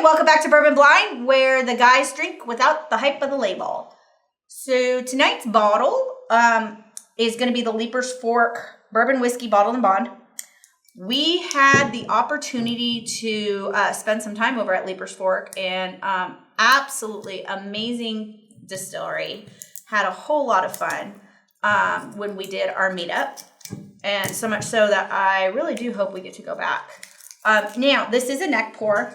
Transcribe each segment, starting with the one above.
welcome back to Bourbon Blind, where the guys drink without the hype of the label. So tonight's bottle is going to be the Leipers Fork Bourbon Whiskey Bottled and Bond. We had the opportunity to spend some time over at Leipers Fork, and absolutely amazing distillery. Had a whole lot of fun when we did our meetup, and so much so that I really do hope we get to go back. Now, this is a neck pour.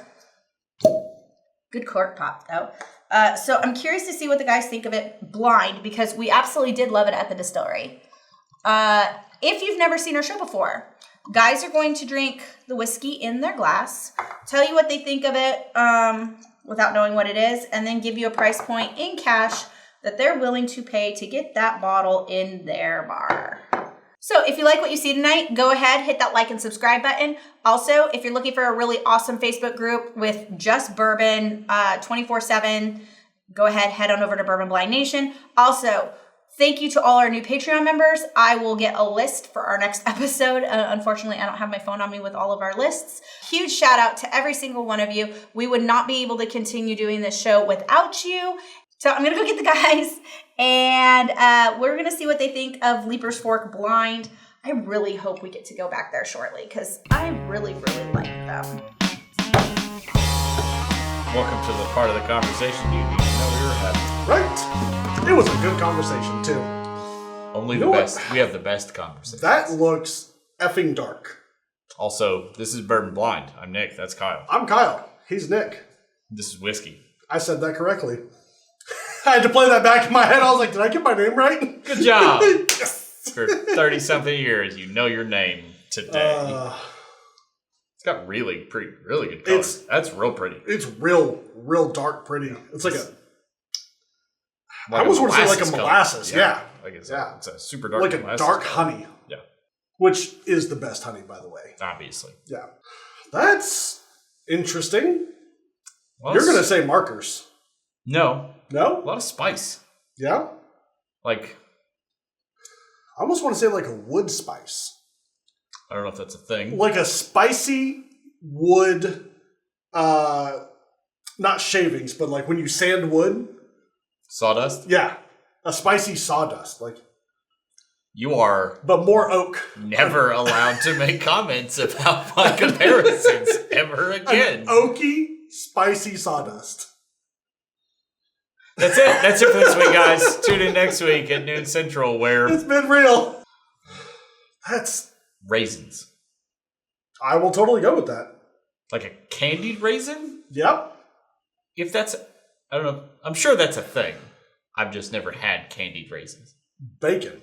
Good cork pop, though. So I'm curious to see what the guys think of it blind, because we absolutely did love it at the distillery. If you've never seen our show before, guys are going to drink the whiskey in their glass, tell you what they think of it without knowing what it is, and then give you a price point in cash that they're willing to pay to get that bottle in their bar. So if you like what you see tonight, go ahead, hit that like and subscribe button. Also, if you're looking for a really awesome Facebook group with just bourbon 24/7, go ahead, head on over to Bourbon Blind Nation. Also, thank you to all our new Patreon members. I will get a list for our next episode. Unfortunately, I don't have my phone on me with all of our lists. Huge shout out to every single one of you. We would not be able to continue doing this show without you. So I'm going to go get the guys, and we're going to see what they think of Leipers Fork Blind. I really hope we get to go back there shortly, because I really, really like them. Welcome to the part of the conversation you didn't know we were having. Right. It was a good conversation, too. Only the best. We have the best conversations. That looks effing dark. Also, this is Bourbon Blind. I'm Nick. That's Kyle. I'm Kyle. He's Nick. This is whiskey. I said that correctly. I had to play that back in my head. I was like, did I get my name right? Good job. Yes. For 30-something years, you know your name today. It's got really good color. That's real pretty. It's real dark pretty. It's like I a almost want to say like a color. molasses. Yeah. Like it's a super dark like a molasses dark color. honey. Yeah. Which is the best honey, by the way. Obviously. Yeah. That's interesting. Well, You're going to say markers. No. No? A lot of spice. Yeah? Like, I almost want to say like a wood spice. I don't know if that's a thing. Like a spicy wood, not shavings, but like when you sand wood. Sawdust? Yeah. A spicy sawdust. Like, you are... but more oak. Never allowed to make comments about my comparisons ever again. An oaky, spicy sawdust. That's it. That's it for this week, guys. Tune in next week at noon Central, where... It's been real. That's... raisins. I will totally go with that. Like a candied raisin? Yep. If that's... I don't know. I'm sure that's a thing. I've just never had candied raisins. Bacon.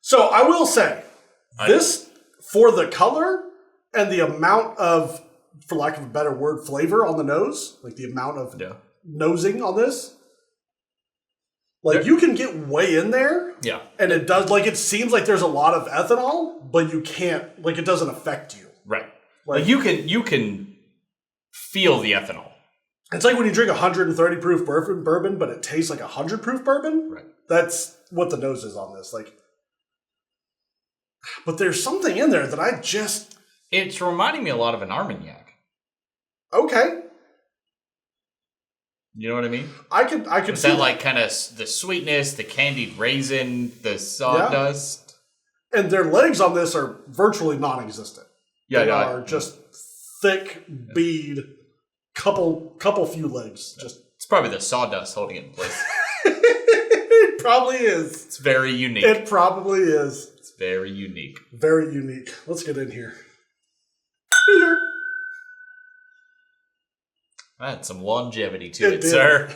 So I will say, this, for the color and the amount of, for lack of a better word, flavor on the nose, like the amount of nosing on this, like you can get way in there. Yeah. And it does, like it seems like there's a lot of ethanol, but you can't, like it doesn't affect you. Right. Like you can feel the ethanol. It's like when you drink 130 proof bourbon, but it tastes like 100 proof bourbon. Right. That's what the nose is on this. Like, but there's something in there that I just... It's reminding me a lot of an Armagnac. Okay. You know what I mean? I could Is that like kind of the sweetness, the candied raisin, the sawdust? Yeah. And their legs on this are virtually non-existent. Yeah, they are just thick bead, couple few legs. Just it's probably the sawdust holding it in place. It probably is. It's very unique. It probably is. It's very unique. Very unique. Let's get in here. I had some longevity to it, sir.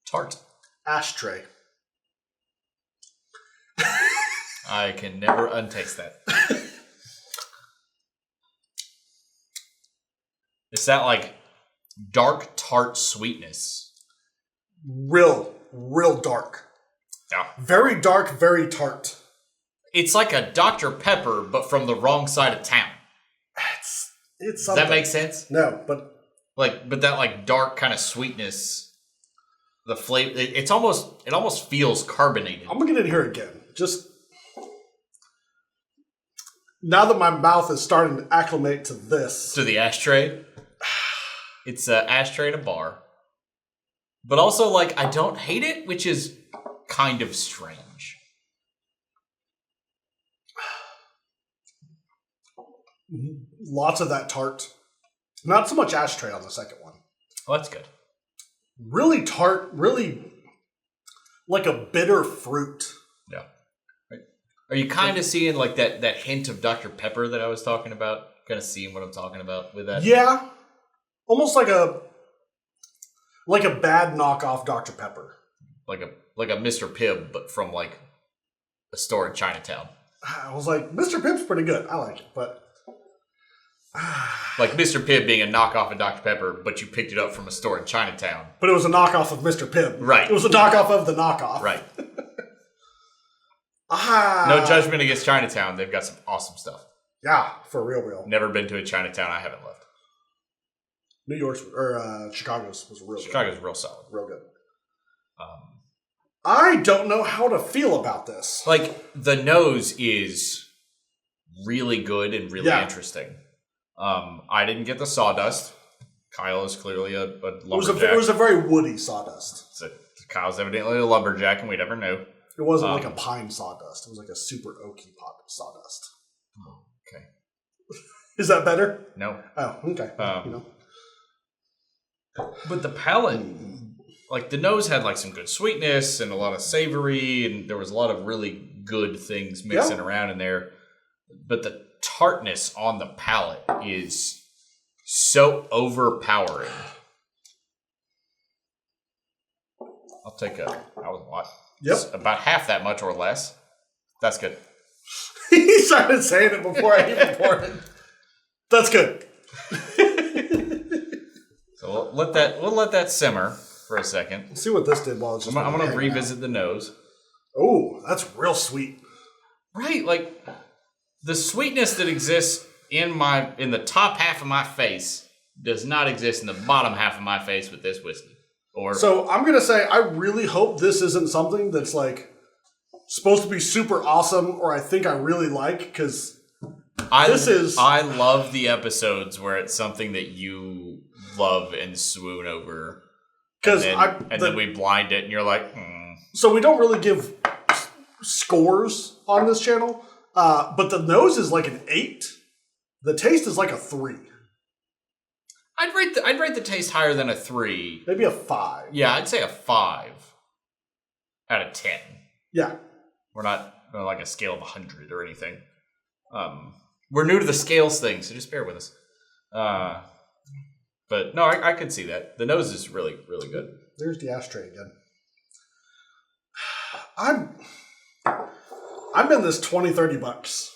Tart. Ashtray. I can never untaste that. It's that like dark tart sweetness. Real dark. Yeah. Very dark, very tart. It's like a Dr. Pepper, but from the wrong side of town. It's Does something. that make sense? No, but that like dark kind of sweetness, the flavor. It almost feels carbonated. I'm gonna get in here again. Just now that my mouth is starting to acclimate to this. To the ashtray. It's an ashtray in a bar. But also, like, I don't hate it, which is kind of strange. Lots of that tart. Not so much ashtray on the second one. Well, that's good. Really tart, really like a bitter fruit. Yeah. Are you kind of seeing like that hint of Dr. Pepper that I was talking about? Kind of seeing what I'm talking about with that? Yeah. Almost like a bad knockoff Dr. Pepper. Like a Mr. Pibb, but from like a store in Chinatown. I was like, Mr. Pibb's pretty good. I like it, but like Mr. Pibb being a knockoff of Dr. Pepper, but you picked it up from a store in Chinatown. But it was a knockoff of Mr. Pibb. Right. It was a knockoff of the knockoff. Right. No judgment against Chinatown. They've got some awesome stuff. Yeah, for real. Never been to a Chinatown I haven't left. New York's or Chicago's was real Chicago's real solid. Real good. I don't know how to feel about this. Like, the nose is really good and really interesting. I didn't get the sawdust. Kyle is clearly a lumberjack. It was a very woody sawdust. So Kyle's evidently a lumberjack, and we never knew. It wasn't like a pine sawdust. It was like a super oaky sawdust. Oh, okay. Is that better? No. Oh, okay. But the palate, like the nose had like some good sweetness and a lot of savory, and there was a lot of really good things mixing around in there. But the tartness on the palate is so overpowering. I'll take I was what? Yep. About half that much or less. That's good. He started saying it before I even poured it. That's good. So we'll let that simmer for a second. Let's see what this did while it's just. I'm gonna revisit the nose. Oh, that's real sweet. Right, like the sweetness that exists in the top half of my face does not exist in the bottom half of my face with this whiskey. So I'm gonna say I really hope this isn't something that's like supposed to be super awesome, or I think I really like, because I love the episodes where it's something that you love and swoon over. Then we blind it and you're like, So we don't really give scores on this channel, but the nose is like an 8. The taste is like a 3. I'd rate the taste higher than a 3. Maybe a 5. Yeah, I'd say a 5 out of 10. Yeah. We're not like a scale of 100 or anything. We're new to the scales thing, so just bear with us. But no, I could see that. The nose is really, really good. There's the ashtray again. I'm in this $20-$30.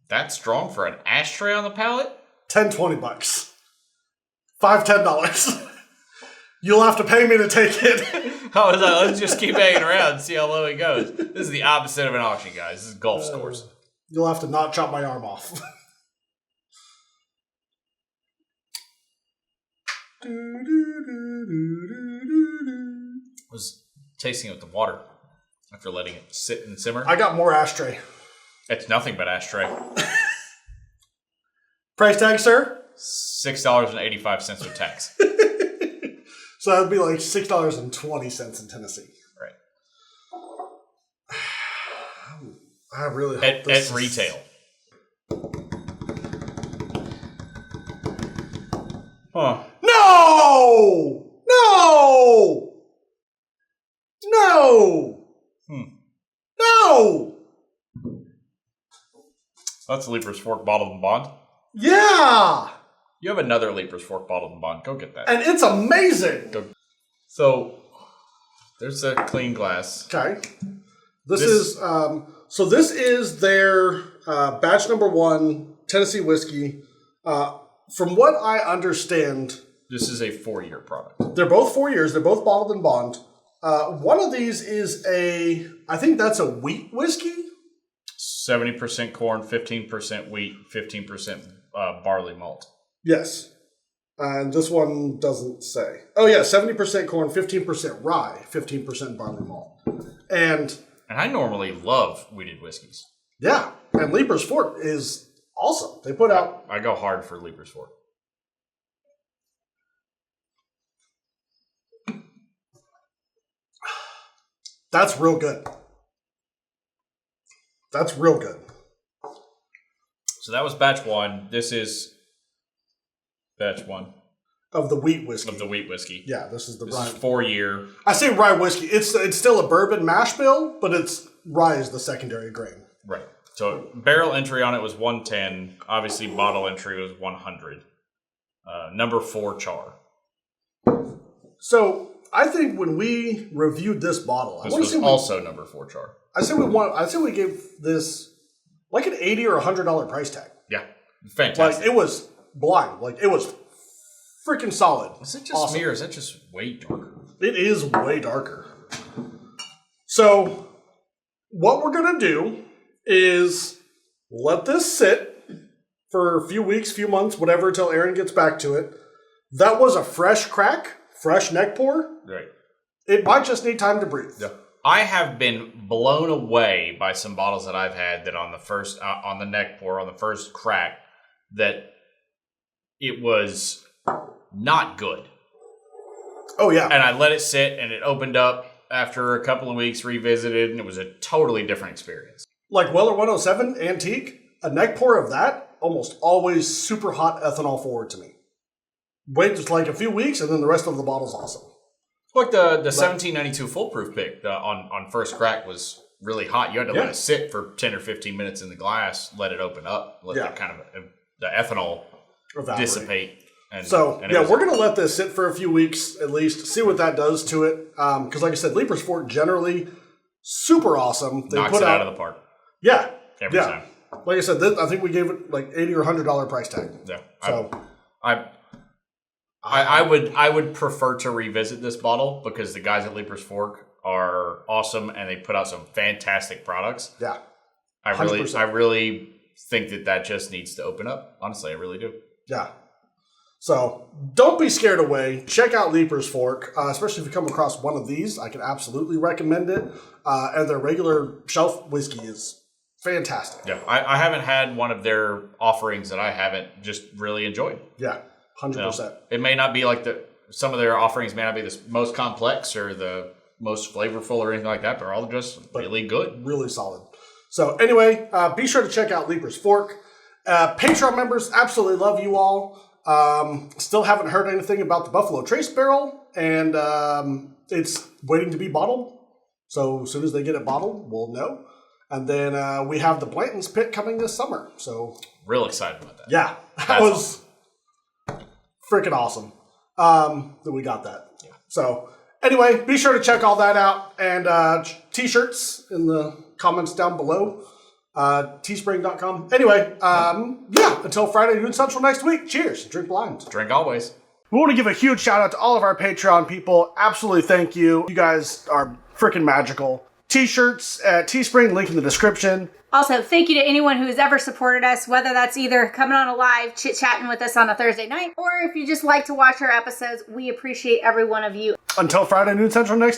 That's strong for an ashtray on the palate? $10-$20. $5-$10. You'll have to pay me to take it. Oh, let's just keep hanging around and see how low it goes. This is the opposite of an auction, guys. This is golf scores. You'll have to not chop my arm off. I was tasting it with the water after letting it sit and simmer. I got more ashtray. It's nothing but ashtray. Price tag, sir? $6.85 with tax. So that would be like $6.20 in Tennessee. Right. I really hope at retail. Huh. No! No! That's Leipers Fork Bottled and Bond. Yeah! You have another Leipers Fork Bottled and Bond. Go get that. And it's amazing! So, there's a clean glass. Okay. This is their batch number 1 Tennessee whiskey. From what I understand, this is a 4-year product. They're both 4 years. They're both bottled and bond. One of these is I think that's a wheat whiskey. 70% corn, 15% wheat, 15% barley malt. Yes. And this one doesn't say. Oh, yeah, 70% corn, 15% rye, 15% barley malt. And I normally love wheated whiskeys. Yeah, and Leipers Fork is awesome. They put out... I go hard for Leipers Fork. That's real good. That's real good. So that was batch 1. This is batch 1. Of the wheat whiskey. Of the wheat whiskey. Yeah, this is the This rye. is 4-year. I say rye whiskey. It's still a bourbon mash bill, but rye is the secondary grain. Right. So barrel entry on it was 110. Obviously, bottle entry was 100. Number 4 char. So I think when we reviewed this bottle, This was also number 4 char. I say we gave this like an $80 or $100 price tag. Yeah, fantastic. Like it was blind. Like it was freaking solid. Is it just me or is that just way darker? It is way darker. So what we're gonna do is let this sit for a few weeks, few months, whatever, until Aaron gets back to it. That was a fresh crack, fresh neck pour. Right. It might just need time to breathe. Yeah. I have been blown away by some bottles that I've had that on the first, on the neck pour, on the first crack, that it was not good. Oh, yeah. And I let it sit and it opened up after a couple of weeks, revisited, and it was a totally different experience. Like Weller 107 Antique, a neck pour of that, almost always super hot ethanol forward to me. Wait just like a few weeks and then the rest of the bottle's awesome. Like the 1792 foolproof pick on first crack was really hot. You had to let it sit for 10 or 15 minutes in the glass, let it open up, let that kind of the ethanol dissipate. And we're going to let this sit for a few weeks at least, see what that does to it. Because like I said, Leipers Fork generally super awesome. They knocks it out of the park. Yeah. Every time. Like I said, I think we gave it like $80 or $100 price tag. Yeah. So I would prefer to revisit this bottle because the guys at Leipers Fork are awesome and they put out some fantastic products. Yeah. 100%. I really think that just needs to open up. Honestly, I really do. Yeah. So don't be scared away. Check out Leipers Fork, especially if you come across one of these. I can absolutely recommend it. And their regular shelf whiskey is fantastic. Yeah, I haven't had one of their offerings that I haven't just really enjoyed. Yeah, 100%. It may not be like some of their offerings may not be the most complex or the most flavorful or anything like that, but they're all just really good. Really solid. So anyway, be sure to check out Leipers Fork. Patreon members, absolutely love you all. Still haven't heard anything about the Buffalo Trace barrel, and it's waiting to be bottled. So as soon as they get it bottled, we'll know. And then we have the Blanton's Pit coming this summer. So real excited about that. Yeah, that was freaking awesome that we got that. Yeah. So anyway, be sure to check all that out, and t-shirts in the comments down below. Teespring.com. Anyway, until Friday noon Central next week. Cheers. Drink blind. Drink always. We want to give a huge shout out to all of our Patreon people. Absolutely thank you. You guys are freaking magical. T-shirts at Teespring, link in the description. Also, thank you to anyone who has ever supported us, whether that's either coming on a live, chit-chatting with us on a Thursday night, or if you just like to watch our episodes. We appreciate every one of you. Until Friday noon Central next